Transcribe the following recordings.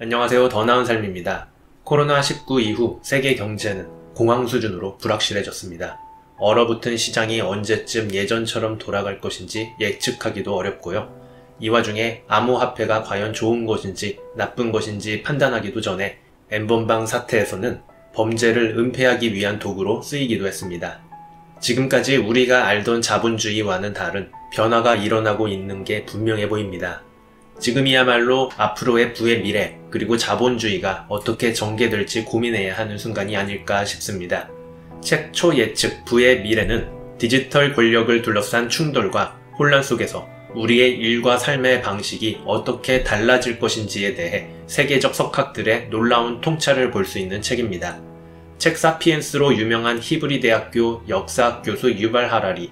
안녕하세요. 더 나은 삶입니다. 코로나19 이후 세계 경제는 공황 수준으로 불확실해졌습니다. 얼어붙은 시장이 언제쯤 예전처럼 돌아갈 것인지 예측하기도 어렵고요. 이 와중에 암호화폐가 과연 좋은 것인지 나쁜 것인지 판단하기도 전에 N번방 사태에서는 범죄를 은폐하기 위한 도구로 쓰이기도 했습니다. 지금까지 우리가 알던 자본주의와는 다른 변화가 일어나고 있는 게 분명해 보입니다. 지금이야말로 앞으로의 부의 미래 그리고 자본주의가 어떻게 전개될지 고민해야 하는 순간이 아닐까 싶습니다. 책 초예측 부의 미래는 디지털 권력을 둘러싼 충돌과 혼란 속에서 우리의 일과 삶의 방식이 어떻게 달라질 것인지에 대해 세계적 석학들의 놀라운 통찰을 볼 수 있는 책입니다. 책 사피엔스로 유명한 히브리 대학교 역사학 교수 유발 하라리,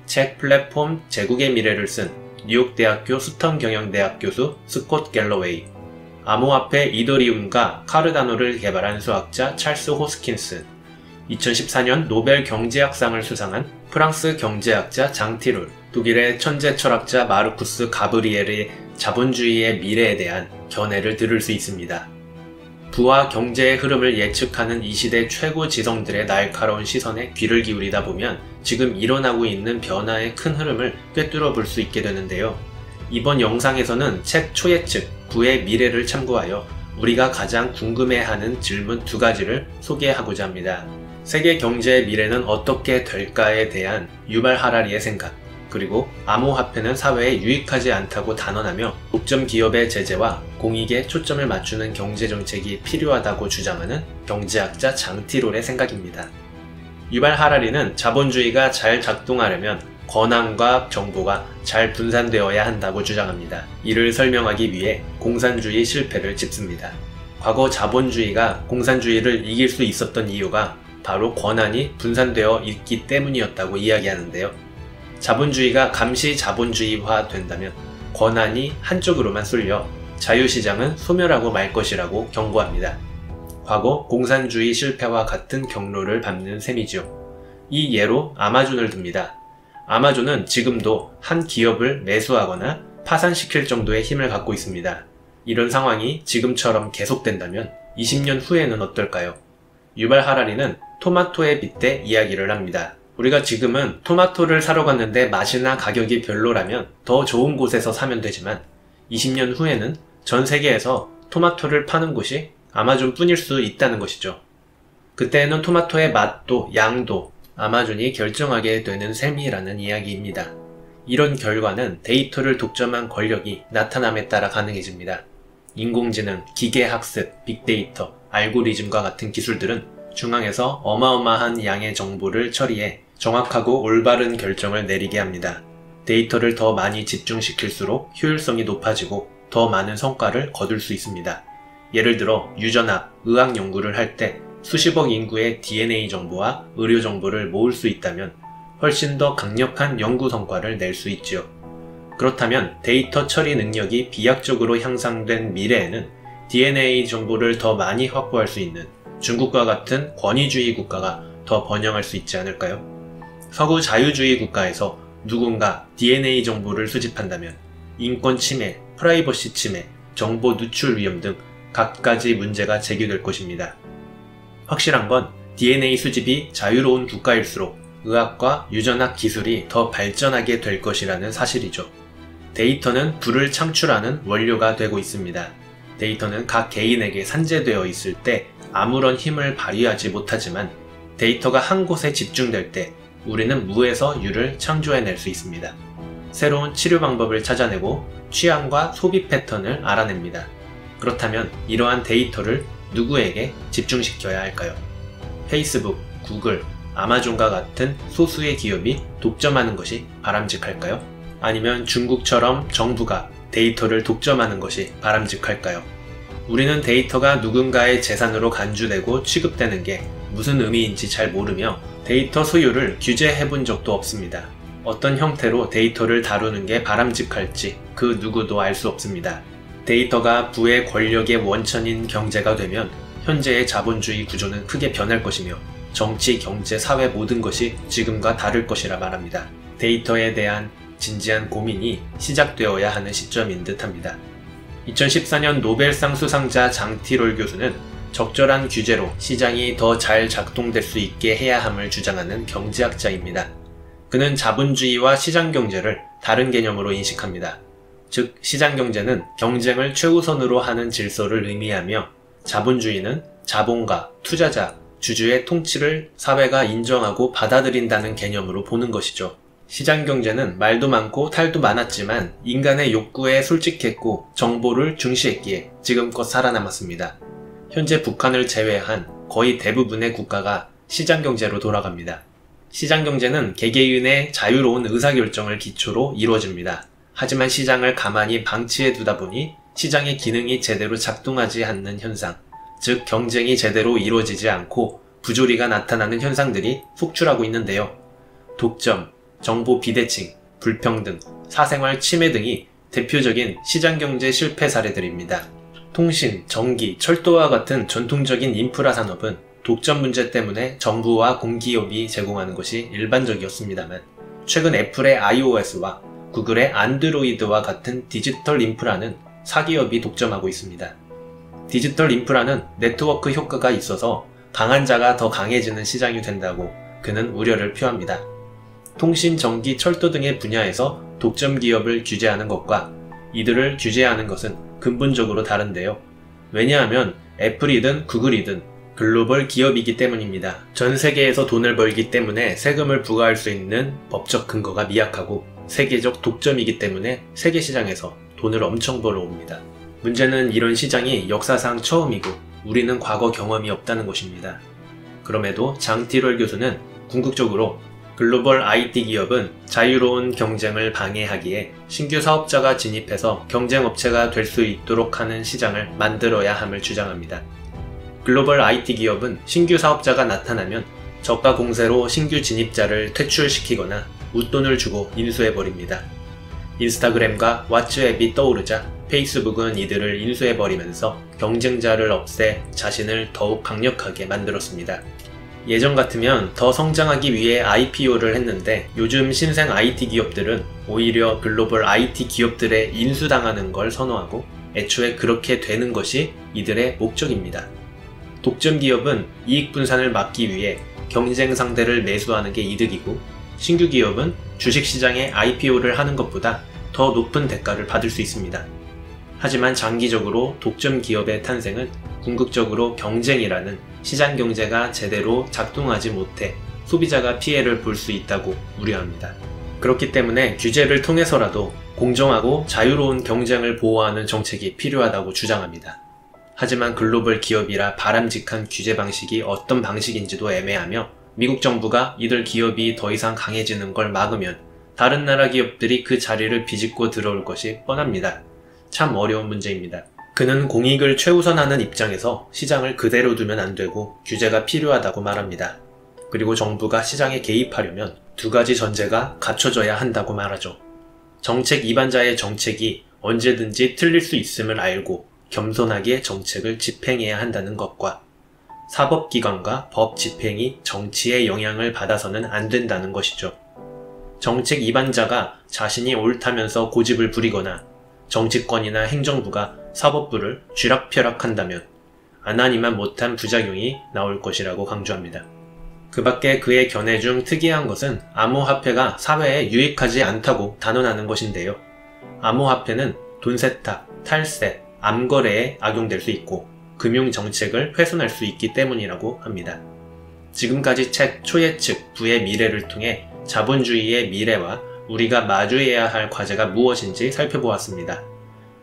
책 플랫폼 제국의 미래를 쓴 뉴욕 대학교 스턴 경영대학 교수 스콧 갤러웨이, 암호화폐 이더리움과 카르다노를 개발한 수학자 찰스 호스킨스, 2014년 노벨 경제학상을 수상한 프랑스 경제학자 장티룰, 독일의 천재 철학자 마르쿠스 가브리엘의 자본주의의 미래에 대한 견해를 들을 수 있습니다. 부와 경제의 흐름을 예측하는 이 시대 최고 지성들의 날카로운 시선에 귀를 기울이다 보면 지금 일어나고 있는 변화의 큰 흐름을 꿰뚫어 볼 수 있게 되는데요. 이번 영상에서는 책 초예측, 부의 미래를 참고하여 우리가 가장 궁금해하는 질문 두 가지를 소개하고자 합니다. 세계 경제의 미래는 어떻게 될까에 대한 유발 하라리의 생각, 그리고 암호화폐는 사회에 유익하지 않다고 단언하며 독점 기업의 제재와 공익에 초점을 맞추는 경제정책이 필요하다고 주장하는 경제학자 장티롤의 생각입니다. 유발 하라리는 자본주의가 잘 작동하려면 권한과 정보가 잘 분산되어야 한다고 주장합니다. 이를 설명하기 위해 공산주의 실패를 짚습니다. 과거 자본주의가 공산주의를 이길 수 있었던 이유가 바로 권한이 분산되어 있기 때문이었다고 이야기하는데요. 자본주의가 감시 자본주의화 된다면 권한이 한쪽으로만 쏠려 자유시장은 소멸하고 말 것이라고 경고합니다. 과거 공산주의 실패와 같은 경로를 밟는 셈이죠. 이 예로 아마존을 듭니다. 아마존은 지금도 한 기업을 매수하거나 파산시킬 정도의 힘을 갖고 있습니다. 이런 상황이 지금처럼 계속된다면 20년 후에는 어떨까요? 유발 하라리는 토마토에 빗대 이야기를 합니다. 우리가 지금은 토마토를 사러 갔는데 맛이나 가격이 별로라면 더 좋은 곳에서 사면 되지만 20년 후에는 전 세계에서 토마토를 파는 곳이 아마존 뿐일 수 있다는 것이죠. 그때는 토마토의 맛도 양도 아마존이 결정하게 되는 셈이라는 이야기입니다. 이런 결과는 데이터를 독점한 권력이 나타남에 따라 가능해집니다. 인공지능, 기계학습, 빅데이터, 알고리즘과 같은 기술들은 중앙에서 어마어마한 양의 정보를 처리해 정확하고 올바른 결정을 내리게 합니다. 데이터를 더 많이 집중시킬수록 효율성이 높아지고 더 많은 성과를 거둘 수 있습니다. 예를 들어 유전학, 의학 연구를 할 때 수십억 인구의 DNA 정보와 의료 정보를 모을 수 있다면 훨씬 더 강력한 연구 성과를 낼 수 있지요. 그렇다면 데이터 처리 능력이 비약적으로 향상된 미래에는 DNA 정보를 더 많이 확보할 수 있는 중국과 같은 권위주의 국가가 더 번영할 수 있지 않을까요? 서구 자유주의 국가에서 누군가 DNA 정보를 수집한다면 인권 침해, 프라이버시 침해, 정보 누출 위험 등 갖가지 문제가 제기될 것입니다. 확실한 건 DNA 수집이 자유로운 국가일수록 의학과 유전학 기술이 더 발전하게 될 것이라는 사실이죠. 데이터는 부를 창출하는 원료가 되고 있습니다. 데이터는 각 개인에게 산재되어 있을 때 아무런 힘을 발휘하지 못하지만 데이터가 한 곳에 집중될 때 우리는 무에서 유를 창조해낼 수 있습니다. 새로운 치료 방법을 찾아내고 취향과 소비 패턴을 알아냅니다. 그렇다면 이러한 데이터를 누구에게 집중시켜야 할까요? 페이스북, 구글, 아마존과 같은 소수의 기업이 독점하는 것이 바람직할까요? 아니면 중국처럼 정부가 데이터를 독점하는 것이 바람직할까요? 우리는 데이터가 누군가의 재산으로 간주되고 취급되는 게 무슨 의미인지 잘 모르며 데이터 소유를 규제해본 적도 없습니다. 어떤 형태로 데이터를 다루는 게 바람직할지 그 누구도 알 수 없습니다. 데이터가 부의 권력의 원천인 경제가 되면 현재의 자본주의 구조는 크게 변할 것이며 정치, 경제, 사회 모든 것이 지금과 다를 것이라 말합니다. 데이터에 대한 진지한 고민이 시작되어야 하는 시점인 듯합니다. 2014년 노벨상 수상자 장티롤 교수는 적절한 규제로 시장이 더 잘 작동될 수 있게 해야 함을 주장하는 경제학자입니다. 그는 자본주의와 시장경제를 다른 개념으로 인식합니다. 즉, 시장경제는 경쟁을 최우선으로 하는 질서를 의미하며 자본주의는 자본가, 투자자, 주주의 통치를 사회가 인정하고 받아들인다는 개념으로 보는 것이죠. 시장경제는 말도 많고 탈도 많았지만 인간의 욕구에 솔직했고 정보를 중시했기에 지금껏 살아남았습니다. 현재 북한을 제외한 거의 대부분의 국가가 시장경제로 돌아갑니다. 시장경제는 개개인의 자유로운 의사결정을 기초로 이루어집니다. 하지만 시장을 가만히 방치해 두다 보니 시장의 기능이 제대로 작동하지 않는 현상, 즉 경쟁이 제대로 이루어지지 않고 부조리가 나타나는 현상들이 속출하고 있는데요. 독점, 정보 비대칭, 불평등, 사생활 침해 등이 대표적인 시장경제 실패 사례들입니다. 통신, 전기, 철도와 같은 전통적인 인프라 산업은 독점 문제 때문에 정부와 공기업이 제공하는 것이 일반적이었습니다만 최근 애플의 iOS와 구글의 안드로이드와 같은 디지털 인프라는 사기업이 독점하고 있습니다. 디지털 인프라는 네트워크 효과가 있어서 강한 자가 더 강해지는 시장이 된다고 그는 우려를 표합니다. 통신, 전기, 철도 등의 분야에서 독점 기업을 규제하는 것과 이들을 규제하는 것은 근본적으로 다른데요. 왜냐하면 애플이든 구글이든 글로벌 기업이기 때문입니다. 전 세계에서 돈을 벌기 때문에 세금을 부과할 수 있는 법적 근거가 미약하고 세계적 독점이기 때문에 세계 시장에서 돈을 엄청 벌어옵니다. 문제는 이런 시장이 역사상 처음이고 우리는 과거 경험이 없다는 것입니다. 그럼에도 장티롤 교수는 궁극적으로 글로벌 IT 기업은 자유로운 경쟁을 방해하기에 신규 사업자가 진입해서 경쟁업체가 될 수 있도록 하는 시장을 만들어야 함을 주장합니다. 글로벌 IT 기업은 신규 사업자가 나타나면 저가 공세로 신규 진입자를 퇴출시키거나 웃돈을 주고 인수해버립니다. 인스타그램과 왓츠앱이 떠오르자 페이스북은 이들을 인수해버리면서 경쟁자를 없애 자신을 더욱 강력하게 만들었습니다. 예전 같으면 더 성장하기 위해 IPO를 했는데 요즘 신생 IT 기업들은 오히려 글로벌 IT 기업들에 인수당하는 걸 선호하고 애초에 그렇게 되는 것이 이들의 목적입니다. 독점 기업은 이익 분산을 막기 위해 경쟁 상대를 매수하는 게 이득이고 신규 기업은 주식시장에 IPO를 하는 것보다 더 높은 대가를 받을 수 있습니다. 하지만 장기적으로 독점 기업의 탄생은 궁극적으로 경쟁이라는 시장 경제가 제대로 작동하지 못해 소비자가 피해를 볼 수 있다고 우려합니다. 그렇기 때문에 규제를 통해서라도 공정하고 자유로운 경쟁을 보호하는 정책이 필요하다고 주장합니다. 하지만 글로벌 기업이라 바람직한 규제 방식이 어떤 방식인지도 애매하며 미국 정부가 이들 기업이 더 이상 강해지는 걸 막으면 다른 나라 기업들이 그 자리를 비집고 들어올 것이 뻔합니다. 참 어려운 문제입니다. 그는 공익을 최우선하는 입장에서 시장을 그대로 두면 안 되고 규제가 필요하다고 말합니다. 그리고 정부가 시장에 개입하려면 두 가지 전제가 갖춰져야 한다고 말하죠. 정책 이반자의 정책이 언제든지 틀릴 수 있음을 알고 겸손하게 정책을 집행해야 한다는 것과 사법기관과 법 집행이 정치의 영향을 받아서는 안 된다는 것이죠. 정책 이반자가 자신이 옳다면서 고집을 부리거나 정치권이나 행정부가 사법부를 쥐락펴락한다면 안하니만 못한 부작용이 나올 것이라고 강조합니다. 그 밖에 그의 견해 중 특이한 것은 암호화폐가 사회에 유익하지 않다고 단언하는 것인데요. 암호화폐는 돈 세탁, 탈세, 암거래에 악용될 수 있고 금융정책을 훼손할 수 있기 때문이라고 합니다. 지금까지 책 초예측 부의 미래를 통해 자본주의의 미래와 우리가 마주해야 할 과제가 무엇인지 살펴보았습니다.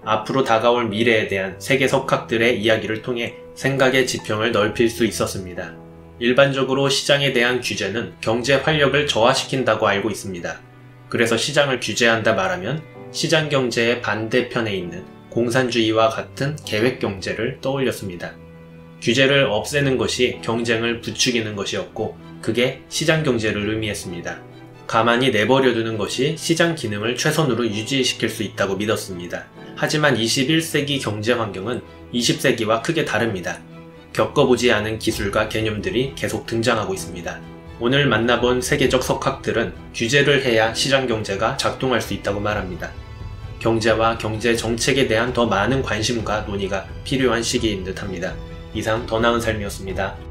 앞으로 다가올 미래에 대한 세계 석학들의 이야기를 통해 생각의 지평을 넓힐 수 있었습니다. 일반적으로 시장에 대한 규제는 경제 활력을 저하시킨다고 알고 있습니다. 그래서 시장을 규제한다 말하면 시장 경제의 반대편에 있는 공산주의와 같은 계획경제를 떠올렸습니다. 규제를 없애는 것이 경쟁을 부추기는 것이었고 그게 시장경제를 의미했습니다. 가만히 내버려두는 것이 시장 기능을 최선으로 유지시킬 수 있다고 믿었습니다. 하지만 21세기 경제 환경은 20세기와 크게 다릅니다. 겪어보지 않은 기술과 개념들이 계속 등장하고 있습니다. 오늘 만나본 세계적 석학들은 규제를 해야 시장 경제가 작동할 수 있다고 말합니다. 경제와 경제 정책에 대한 더 많은 관심과 논의가 필요한 시기인 듯합니다. 이상 더 나은 삶이었습니다.